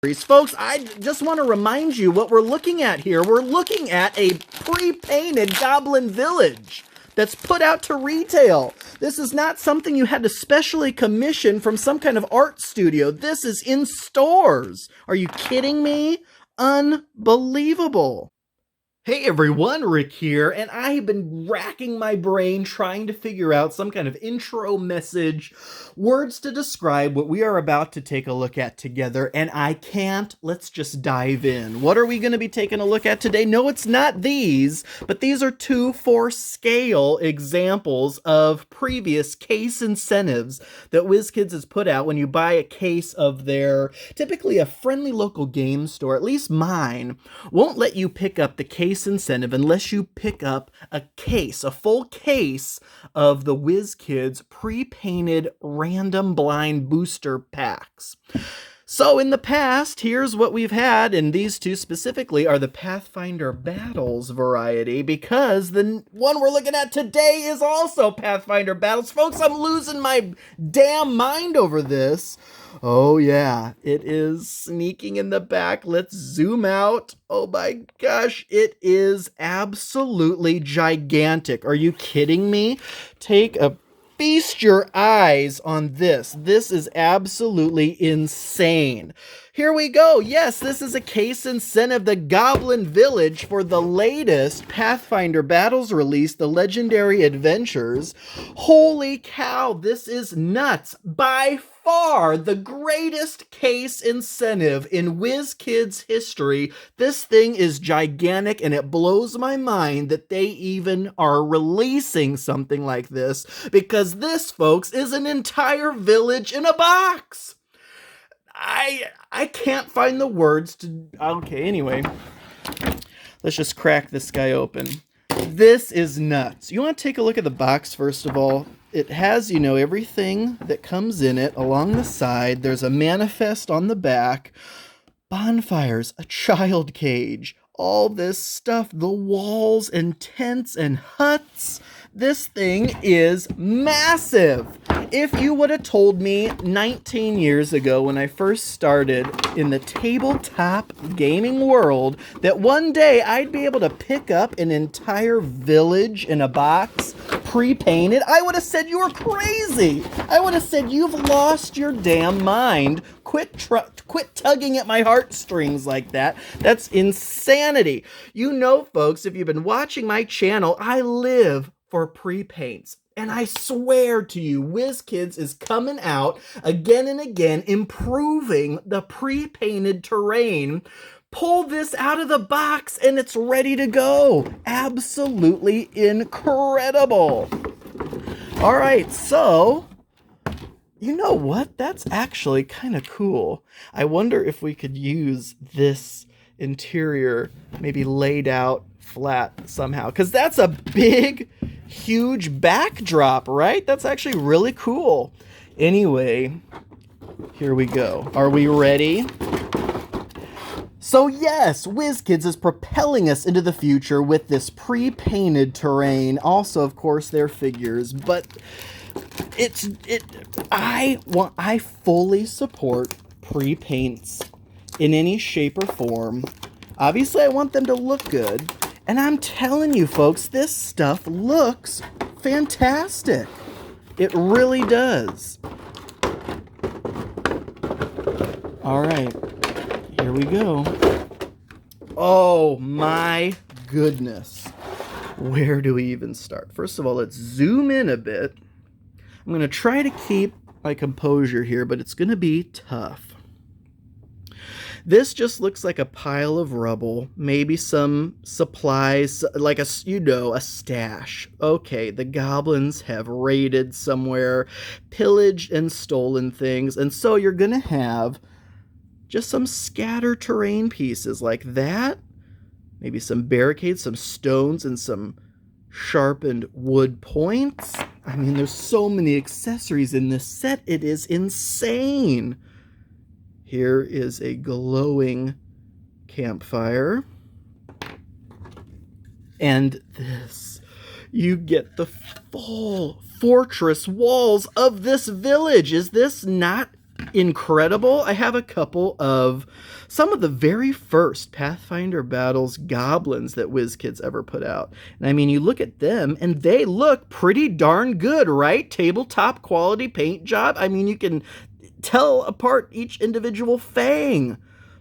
Folks, I just want to remind you what we're looking at here. We're looking at a pre-painted Goblin village that's put out to retail. This is not something you had to specially commission from some kind of art studio. This is in stores. Are you kidding me? Unbelievable. Hey everyone, Rick here, and I have been racking my brain trying to figure out some kind of intro message, words to describe what we are about to take a look at together, and I can't. Let's just dive in. What are we going to be taking a look at today? No, it's not these, but these are 2 for-scale examples of previous case incentives that WizKids has put out when you buy a case of their, typically a friendly local game store, at least mine, won't let you pick up the case incentive unless you pick up a case, a full case of the WizKids pre-painted random blind booster packs. So in the past, here's what we've had, and these 2 specifically are the Pathfinder Battles variety, because the one we're looking at today is also Pathfinder Battles. Folks, I'm losing my damn mind over this. Oh yeah, it is sneaking in the back. Let's zoom out. Oh my gosh, it is absolutely gigantic. Are you kidding me? Feast your eyes on this. This is absolutely insane. Here we go. Yes, this is a case incentive, the Goblin Village for the latest Pathfinder Battles release, the Legendary Adventures. Holy cow, this is nuts. By far the greatest case incentive in WizKids history. This thing is gigantic, and it blows my mind that they even are releasing something like this, because this, folks, is an entire village in a box. I can't find the words to... Okay, anyway. Let's just crack this guy open. This is nuts. You want to take a look at the box, first of all? It has, everything that comes in it along the side. There's a manifest on the back. Bonfires, a child cage, all this stuff. The walls and tents and huts. This thing is massive. If you would have told me 19 years ago when I first started in the tabletop gaming world that one day I'd be able to pick up an entire village in a box pre-painted, I would have said you were crazy. I would have said you've lost your damn mind. Quit tugging at my heartstrings like that. That's insanity. You know, folks, if you've been watching my channel, I live for pre-paints. And I swear to you, WizKids is coming out again and again, improving the pre-painted terrain. Pull this out of the box and it's ready to go. Absolutely incredible. All right, so you know what? That's actually kind of cool. I wonder if we could use this interior maybe laid out flat somehow, because that's a big, huge backdrop, right? That's actually really cool. Anyway, here we go. Are we ready? So yes, WizKids is propelling us into the future with this pre-painted terrain. Also, of course, their figures, but I fully support pre-paints in any shape or form. Obviously, I want them to look good. And I'm telling you, folks, this stuff looks fantastic. It really does. All right, here we go. Oh my goodness. Where do we even start? First of all, let's zoom in a bit. I'm going to try to keep my composure here, but it's going to be tough. This just looks like a pile of rubble, maybe some supplies, like a stash. Okay, the goblins have raided somewhere, pillaged and stolen things, and so you're going to have just some scattered terrain pieces like that. Maybe some barricades, some stones, and some sharpened wood points. I mean, there's so many accessories in this set. It is insane. Here is a glowing campfire. And this, you get the full fortress walls of this village. Is this not incredible. I have a couple of some of the very first Pathfinder Battles goblins that WizKids ever put out. And I mean, you look at them and they look pretty darn good, right? Tabletop quality paint job. I mean, you can tell apart each individual fang.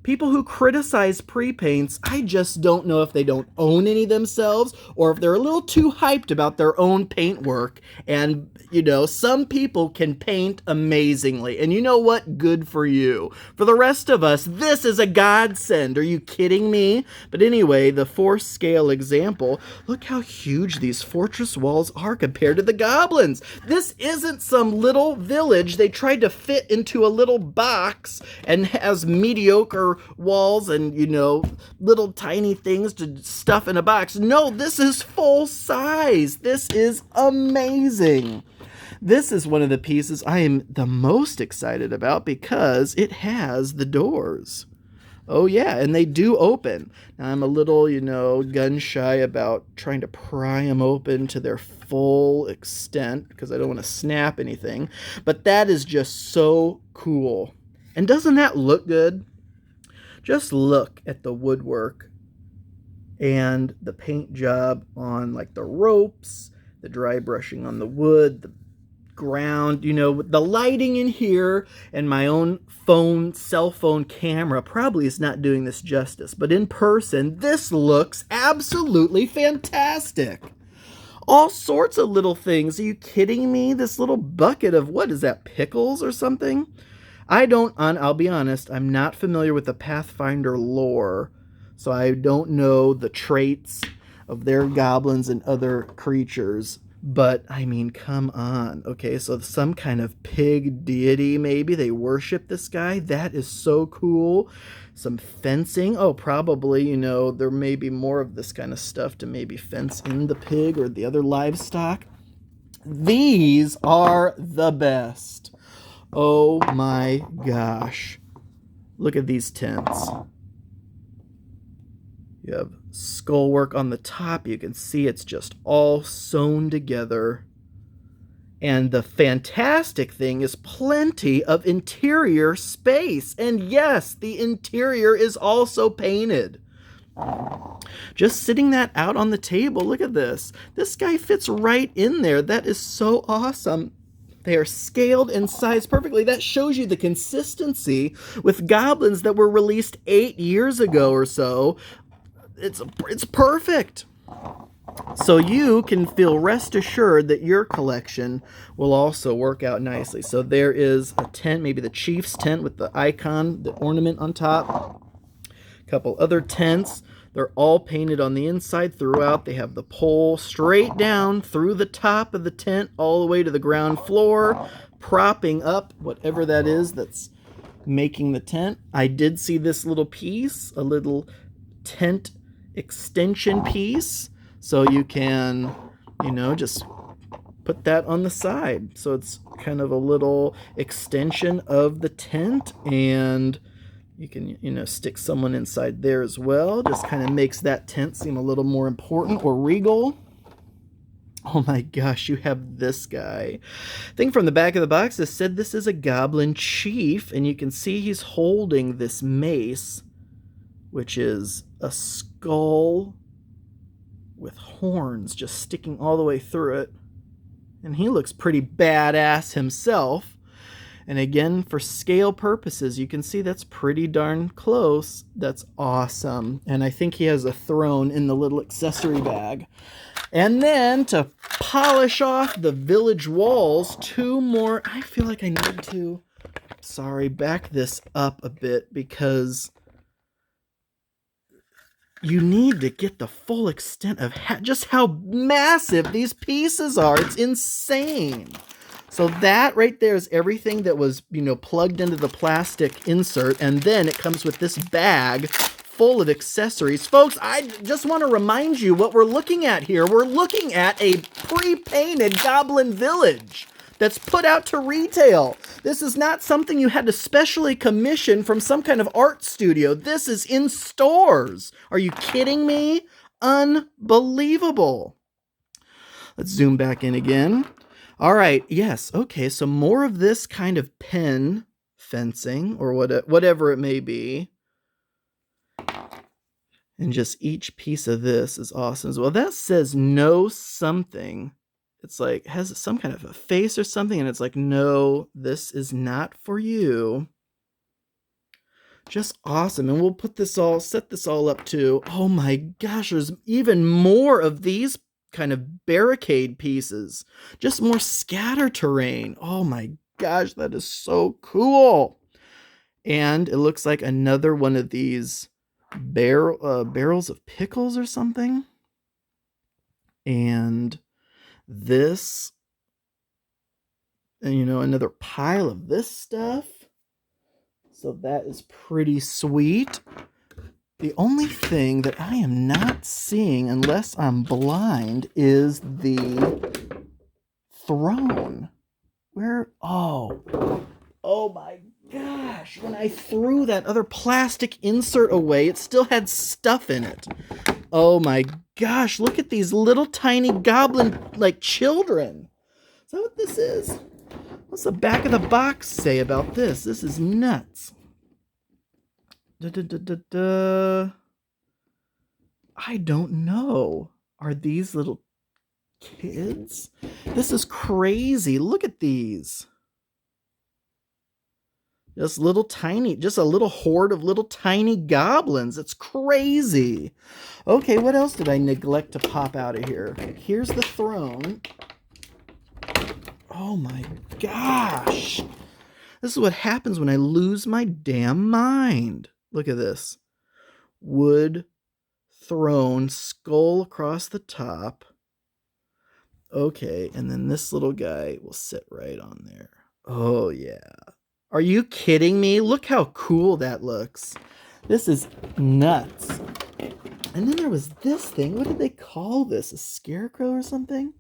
People who criticize pre-paints, I just don't know if they don't own any themselves or if they're a little too hyped about their own paint work. And, you know, some people can paint amazingly. And you know what? Good for you. For the rest of us, this is a godsend. Are you kidding me? But anyway, the 4 scale example, look how huge these fortress walls are compared to the goblins. This isn't some little village they tried to fit into a little box and has mediocre walls and, you know, little tiny things to stuff in a box. No, this is full size. This is amazing. This is one of the pieces I am the most excited about because it has the doors. Oh yeah, and they do open. Now I'm a little, you know, gun shy about trying to pry them open to their full extent because I don't want to snap anything. But that is just so cool. And doesn't that look good? Just look at the woodwork and the paint job on like the ropes, the dry brushing on the wood, the ground, you know, the lighting in here, and my own cell phone camera probably is not doing this justice, but in person, this looks absolutely fantastic. All sorts of little things. Are you kidding me? This little bucket of, what is that, pickles or something? I'll be honest, I'm not familiar with the Pathfinder lore, so I don't know the traits of their goblins and other creatures, but I mean, come on. Okay, so some kind of pig deity, maybe they worship this guy. That is so cool. Some fencing. Oh, probably, you know, there may be more of this kind of stuff to maybe fence in the pig or the other livestock. These are the best. Oh my gosh. Look at these tents. You have skull work on the top. You can see it's just all sewn together. And the fantastic thing is plenty of interior space. And yes, the interior is also painted. Just sitting that out on the table, look at this. This guy fits right in there. That is so awesome. They are scaled and sized perfectly. That shows you the consistency with goblins that were released 8 years ago or so. It's perfect. So you can feel rest assured that your collection will also work out nicely. So there is a tent, maybe the chief's tent with the icon, the ornament on top. A couple other tents. They're all painted on the inside throughout. They have the pole straight down through the top of the tent all the way to the ground floor, propping up whatever that is that's making the tent. I did see this little piece, a little tent extension piece, so you can, you know, just put that on the side. So it's kind of a little extension of the tent, and you can, you know, stick someone inside there as well. Just kind of makes that tent seem a little more important or regal. Oh my gosh, you have this guy. Thing from the back of the box that said this is a goblin chief, and you can see he's holding this mace, which is a skull with horns just sticking all the way through it. And he looks pretty badass himself. And again, for scale purposes, you can see that's pretty darn close. That's awesome. And I think he has a throne in the little accessory bag. And then to polish off the village walls, 2 more. I feel like I need to, back this up a bit because you need to get the full extent of just how massive these pieces are. It's insane. So that right there is everything that was, you know, plugged into the plastic insert. And then it comes with this bag full of accessories. Folks, I just want to remind you what we're looking at here. We're looking at a pre-painted Goblin Village that's put out to retail. This is not something you had to specially commission from some kind of art studio. This is in stores. Are you kidding me? Unbelievable. Let's zoom back in again. All right, yes, okay, so more of this kind of pen fencing or whatever it may be. And just each piece of this is awesome as well. That says no something. It's like, has some kind of a face or something, and it's like, no, this is not for you. Just awesome. And we'll set this all up too. Oh my gosh, there's even more of these kind of barricade pieces. Just more scatter terrain. Oh my gosh, that is so cool. And it looks like another one of these barrels of pickles or something. And this, and another pile of this stuff. So that is pretty sweet. The only thing that I am not seeing, unless I'm blind, is the throne. Where? Oh my gosh. When I threw that other plastic insert away, it still had stuff in it. Oh my gosh, look at these little tiny goblin, like, children. Is that what this is? What's the back of the box say about this? This is nuts. I don't know. Are these little kids? This is crazy. Look at these. Just a little horde of little tiny goblins. It's crazy. Okay, what else did I neglect to pop out of here? Here's the throne. Oh my gosh. This is what happens when I lose my damn mind. Look at this. Wood throne, skull across the top. Okay, and then this little guy will sit right on there. Oh yeah. Are you kidding me? Look how cool that looks. This is nuts. And then there was this thing. What did they call this? A scarecrow or something?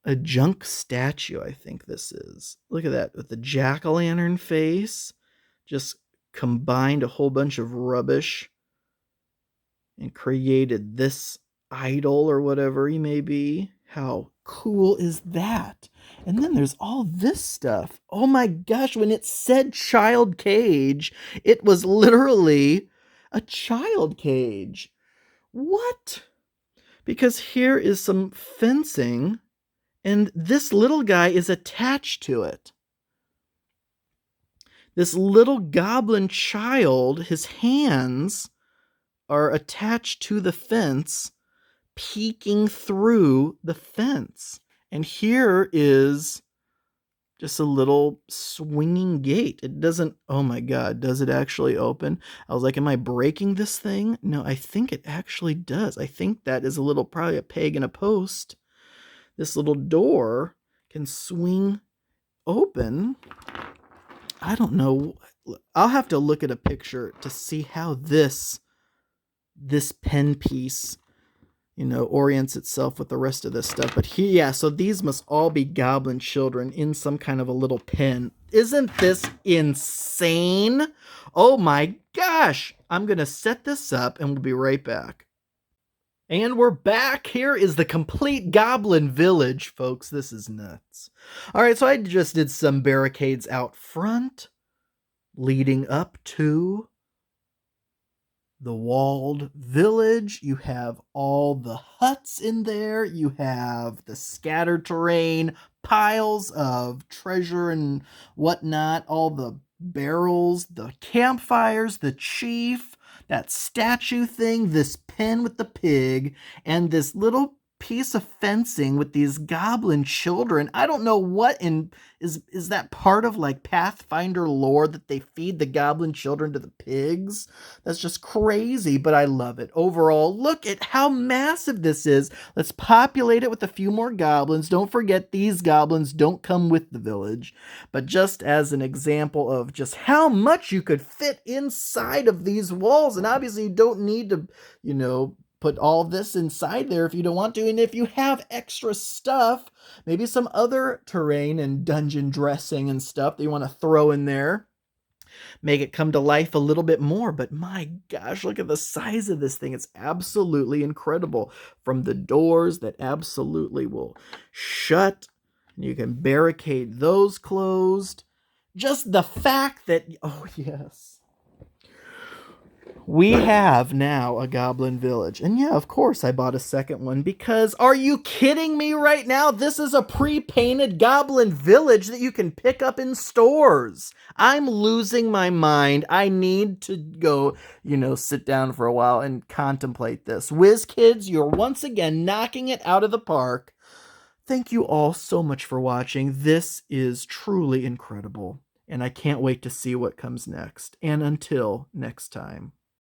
A junk statue, I think this is. Look at that, with the jack-o'-lantern face. Just combined a whole bunch of rubbish and created this idol or whatever he may be. How cool is that? And then there's all this stuff. Oh my gosh, when it said child cage, it was literally a child cage. What? Because here is some fencing, and this little guy is attached to it. This little goblin child, his hands are attached to the fence, peeking through the fence. And here is just a little swinging gate. It doesn't, oh my God, does it actually open? I was like, am I breaking this thing? No, I think it actually does. I think that is probably a peg and a post. This little door can swing open. I don't know. I'll have to look at a picture to see how this pen piece, orients itself with the rest of this stuff. But here, yeah, so these must all be goblin children in some kind of a little pen. Isn't this insane? Oh my gosh. I'm going to set this up and we'll be right back. And we're back. Here is the complete goblin village, folks. This is nuts. All right, so I just did some barricades out front, leading up to the walled village. You have all the huts in there. You have the scattered terrain, piles of treasure and whatnot, all the barrels, the campfires, the chief, that statue thing, this pen with the pig, and this little piece of fencing with these goblin children. I don't know what is that part of like Pathfinder lore that they feed the goblin children to the pigs? That's just crazy, but I love it. Overall, look at how massive this is. Let's populate it with a few more goblins. Don't forget, these goblins don't come with the village, but just as an example of just how much you could fit inside of these walls. And obviously you don't need to, put all this inside there if you don't want to. And if you have extra stuff, maybe some other terrain and dungeon dressing and stuff that you want to throw in there, make it come to life a little bit more. But my gosh, look at the size of this thing. It's absolutely incredible. From the doors that absolutely will shut, and you can barricade those closed. Just the fact that, oh yes, we have now a goblin village. And yeah, of course I bought a second one because are you kidding me right now? This is a pre-painted goblin village that you can pick up in stores. I'm losing my mind. I need to go, sit down for a while and contemplate this. WizKids, you're once again knocking it out of the park. Thank you all so much for watching. This is truly incredible. And I can't wait to see what comes next. And until next time.